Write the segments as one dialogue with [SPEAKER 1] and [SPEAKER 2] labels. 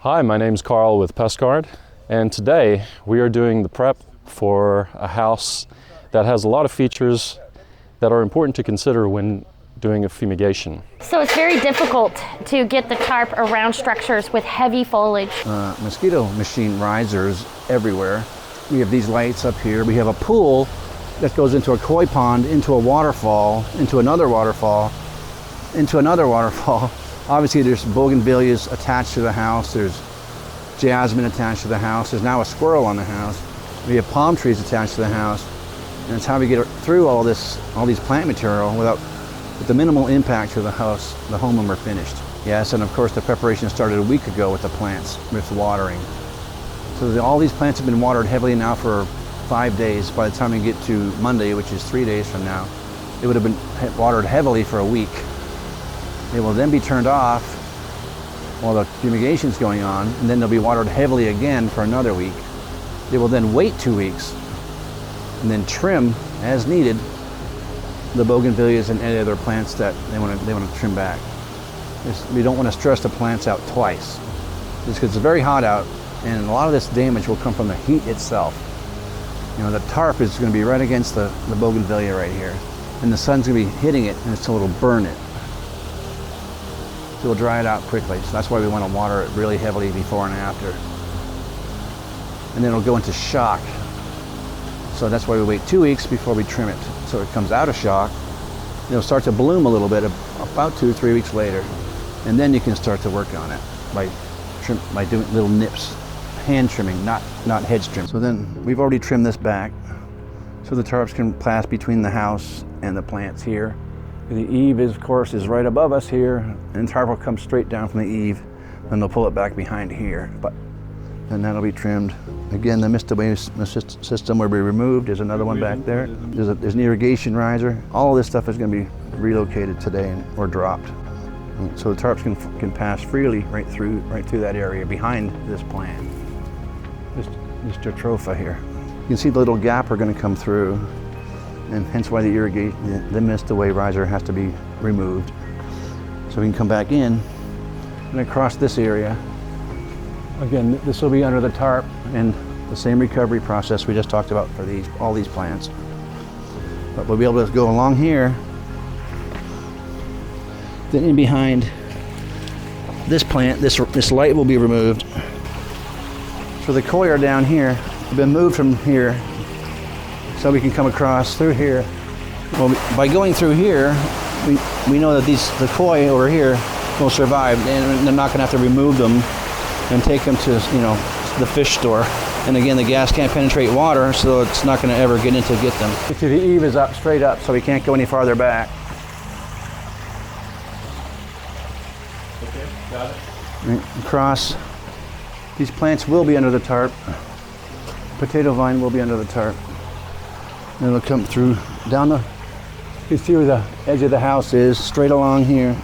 [SPEAKER 1] Hi, my name's Carl with PestGuard, and today we are doing the prep for a house that has a lot of features that are important to consider when doing a fumigation.
[SPEAKER 2] So it's very difficult to get the tarp around structures with heavy foliage.
[SPEAKER 3] Mosquito machine risers everywhere. We have these lights up here. We have a pool that goes into a koi pond, into a waterfall, into another waterfall, into another waterfall. Obviously there's bougainvilleas attached to the house. There's jasmine attached to the house. There's now a squirrel on the house. We have palm trees attached to the house. And it's how we get through all these plant material with the minimal impact to the house, the home when we're finished. Yes, and of course the preparation started a week ago with the plants, with watering. So all these plants have been watered heavily now for 5 days. By the time we get to Monday, which is 3 days from now, it would have been watered heavily for a week. They will then be turned off while the fumigation is going on, and then they'll be watered heavily again for another week. They will then wait 2 weeks and then trim as needed the bougainvilleas and any other plants that they want to trim back. We don't want to stress the plants out twice, just because it's very hot out, and a lot of this damage will come from the heat itself. You know, the tarp is going to be right against the bougainvillea right here, and the sun's going to be hitting it, and so it'll burn it. So it'll dry it out quickly. So that's why we want to water it really heavily before and after. And then it'll go into shock. So that's why we wait 2 weeks before we trim it. So it comes out of shock. It'll start to bloom a little bit about 2 or 3 weeks later. And then you can start to work on it by doing little nips, hand trimming, not hedge trim. So then we've already trimmed this back. So the tarps can pass between the house and the plants here. The eave, of course, is right above us here, and the tarp will come straight down from the eave, and they'll pull it back behind here. And that'll be trimmed. Again, the mist away system will be removed. There's another one back there. There's an irrigation riser. All of this stuff is going to be relocated today or dropped. So the tarps can pass freely right through that area behind this plant. This jatropha here. You can see the little gap we're going to come through, and hence why the mist away riser has to be removed. So we can come back in and across this area. Again, this will be under the tarp and the same recovery process we just talked about for all these plants. But we'll be able to go along here. Then in behind this plant, this light will be removed. So the koi are down here. They've been moved from here so we can come across through here. Well, by going through here, we know that the koi over here will survive, and they're not going to have to remove them and take them to the fish store. And again, the gas can't penetrate water, so it's not going to ever get them. See, the eave is up, straight up, so we can't go any farther back.
[SPEAKER 1] Okay, got it.
[SPEAKER 3] Right, across. These plants will be under the tarp. Potato vine will be under the tarp. And it'll come through down you can see where the edge of the house is, straight along here.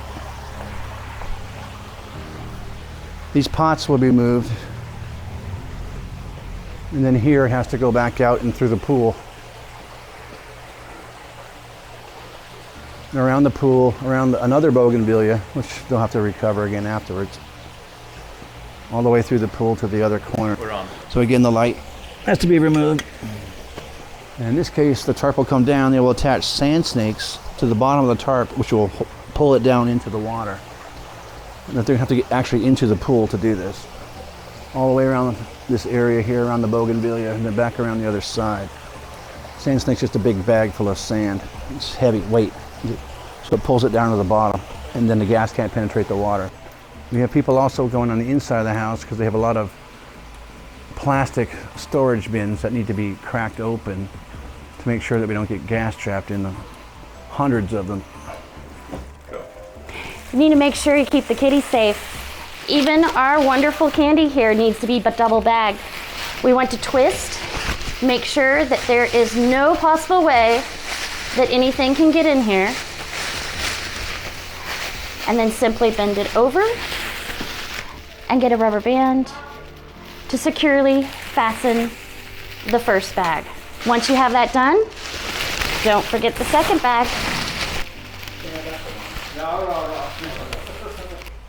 [SPEAKER 3] These pots will be moved. And then here it has to go back out and through the pool. And around the pool, around another bougainvillea, which they'll have to recover again afterwards. All the way through the pool to the other corner.
[SPEAKER 1] We're on.
[SPEAKER 3] So again, the light has to be removed. And in this case, the tarp will come down. They will attach sand snakes to the bottom of the tarp, which will pull it down into the water. And they're going to have to get actually into the pool to do this. All the way around this area here, around the bougainvillea, and then back around the other side. Sand snake's just a big bag full of sand. It's heavy weight, so it pulls it down to the bottom, and then the gas can't penetrate the water. We have people also going on the inside of the house because they have a lot of plastic storage bins that need to be cracked open to make sure that we don't get gas trapped in them. Hundreds of them.
[SPEAKER 2] You need to make sure you keep the kitties safe. Even our wonderful candy here needs to be double bagged. We want to twist, make sure that there is no possible way that anything can get in here, and then simply bend it over and get a rubber band to securely fasten the first bag. Once you have that done, don't forget the second bag.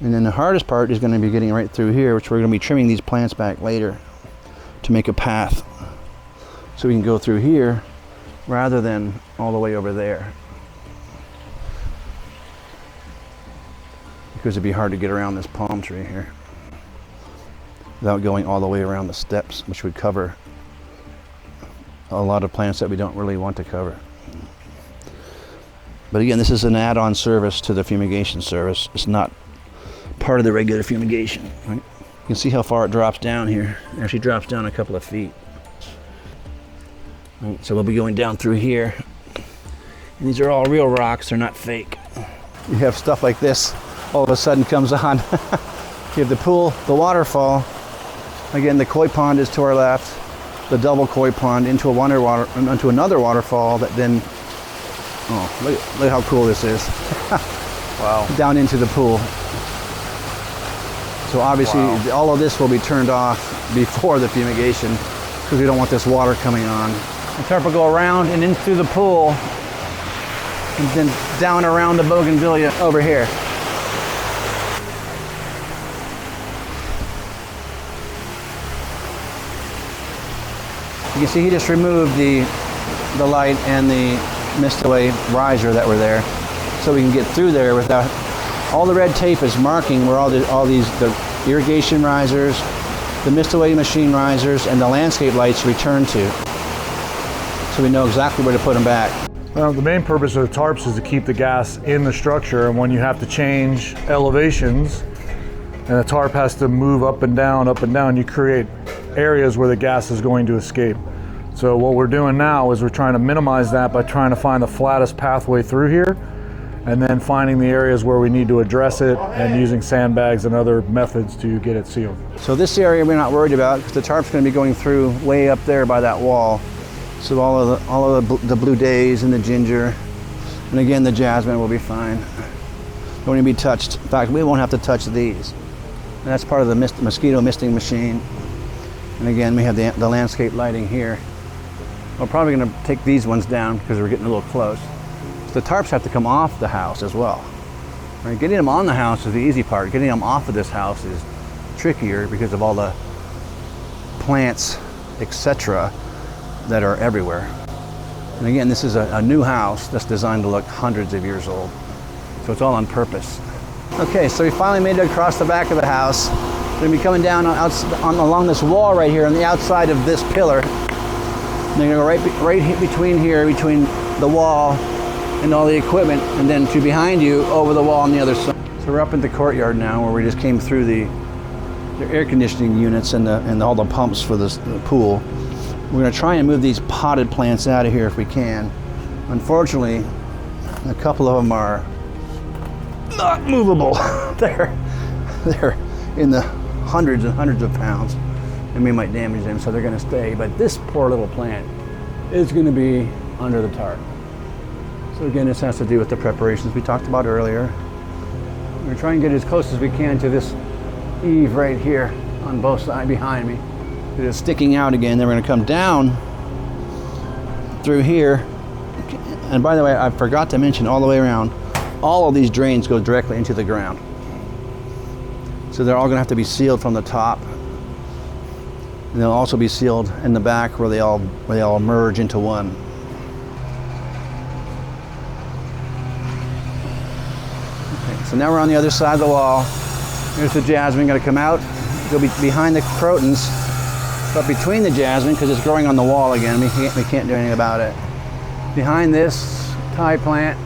[SPEAKER 3] And then the hardest part is going to be getting right through here, which we're going to be trimming these plants back later to make a path. So we can go through here rather than all the way over there. Because it'd be hard to get around this palm tree here without going all the way around the steps, which would cover a lot of plants that we don't really want to cover. But again, this is an add-on service to the fumigation service. It's not part of the regular fumigation. Right? You can see how far it drops down here. It actually drops down a couple of feet. Right, so we'll be going down through here. And these are all real rocks, they're not fake. You have stuff like this all of a sudden comes on. You have the pool, the waterfall. Again, the koi pond is to our left. The double koi pond into another waterfall that then, oh, look how cool this is.
[SPEAKER 4] Wow.
[SPEAKER 3] Down into the pool. So obviously all of this will be turned off before the fumigation because we don't want this water coming on. The tarp will go around and in through the pool and then down around the bougainvillea over here. You can see he just removed the light and the mist away riser that were there so we can get through there without all the red tape is marking where the irrigation risers, the mist away machine risers, and the landscape lights return to. So we know exactly where to put them back.
[SPEAKER 4] Well, the main purpose of the tarps is to keep the gas in the structure, and when you have to change elevations and the tarp has to move up and down, you create areas where the gas is going to escape. So what we're doing now is we're trying to minimize that by trying to find the flattest pathway through here and then finding the areas where we need to address it and using sandbags and other methods to get it sealed.
[SPEAKER 3] So this area we're not worried about because the tarp's going to be going through way up there by that wall. So all of the blue days and the ginger, and again the jasmine will be fine. Don't need to be touched. In fact, we won't have to touch these. And that's part of the mosquito misting machine. And again, we have the landscape lighting here. We're probably going to take these ones down because we're getting a little close. So the tarps have to come off the house as well. Right? Getting them on the house is the easy part. Getting them off of this house is trickier because of all the plants, etc., that are everywhere. And again, this is a new house that's designed to look hundreds of years old. So it's all on purpose. Okay, so we finally made it across the back of the house. We're going to be coming down along this wall right here on the outside of this pillar. And they're going to go right between here, between the wall and all the equipment, and then to behind you over the wall on the other side. So we're up in the courtyard now where we just came through the air conditioning units and all the pumps for the pool. We're going to try and move these potted plants out of here if we can. Unfortunately, a couple of them are not movable. They're in the hundreds and hundreds of pounds, and we might damage them, so they're going to stay. But this poor little plant is going to be under the tarp. So again, this has to do with the preparations we talked about earlier. We're going to try and get as close as we can to this eave right here on both sides behind me. It is sticking out again. Then we're going to come down through here. And by the way, I forgot to mention all the way around, all of these drains go directly into the ground. So they're all going to have to be sealed from the top. And they'll also be sealed in the back where they all merge into one. Okay, so now we're on the other side of the wall. Here's the jasmine going to come out. It'll be behind the crotons, but between the jasmine, because it's growing on the wall again, we can't do anything about it. Behind this Thai plant,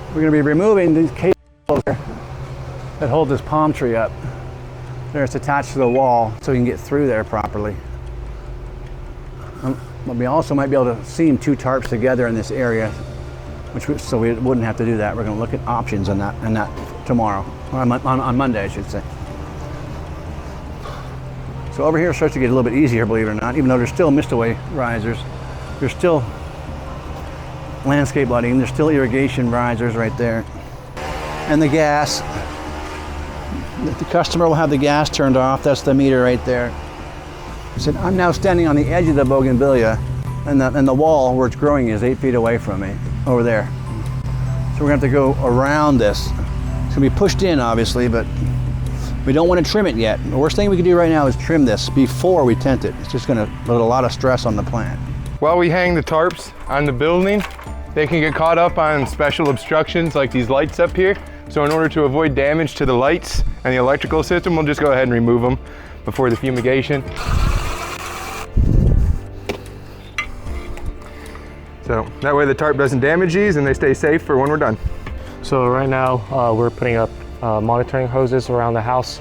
[SPEAKER 3] we're going to be removing these cables that hold this palm tree up. There, it's attached to the wall so we can get through there properly. But we also might be able to seam two tarps together in this area, so we wouldn't have to do that. We're going to look at options on that tomorrow, or on Monday, I should say. So over here it starts to get a little bit easier, believe it or not, even though there's still mist away risers. There's still landscape lighting, there's still irrigation risers right there. And the gas, the customer will have the gas turned off. That's the meter right there. I said, I'm now standing on the edge of the bougainvillea, and the wall where it's growing is 8 feet away from me, over there. So we're going to have to go around this. It's going to be pushed in, obviously, but We don't want to trim it yet. The worst thing we can do right now is trim this before we tent it. It's just going to put a lot of stress on the plant.
[SPEAKER 5] While we hang the tarps on the building, they can get caught up on special obstructions like these lights up here. So in order to avoid damage to the lights and the electrical system, we'll just go ahead and remove them before the fumigation. So that way the tarp doesn't damage these and they stay safe for when we're done.
[SPEAKER 6] So right now we're putting up monitoring hoses around the house.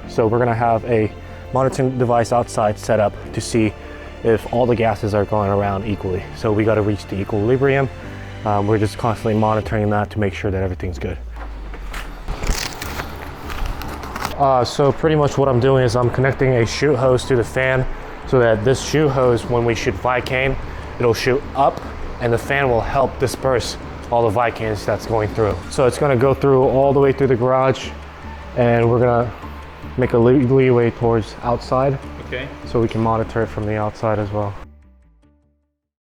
[SPEAKER 6] So we're gonna have a monitoring device outside set up to see if all the gases are going around equally. So we gotta reach the equilibrium. We're just constantly monitoring that to make sure that everything's good. So pretty much what I'm doing is I'm connecting a shoot hose to the fan so that this shoot hose, when we shoot Vicane, it'll shoot up and the fan will help disperse all the Vicanes that's going through. So it's gonna go through all the way through the garage, and we're gonna make a leeway towards outside. Okay. So we can monitor it from the outside as well.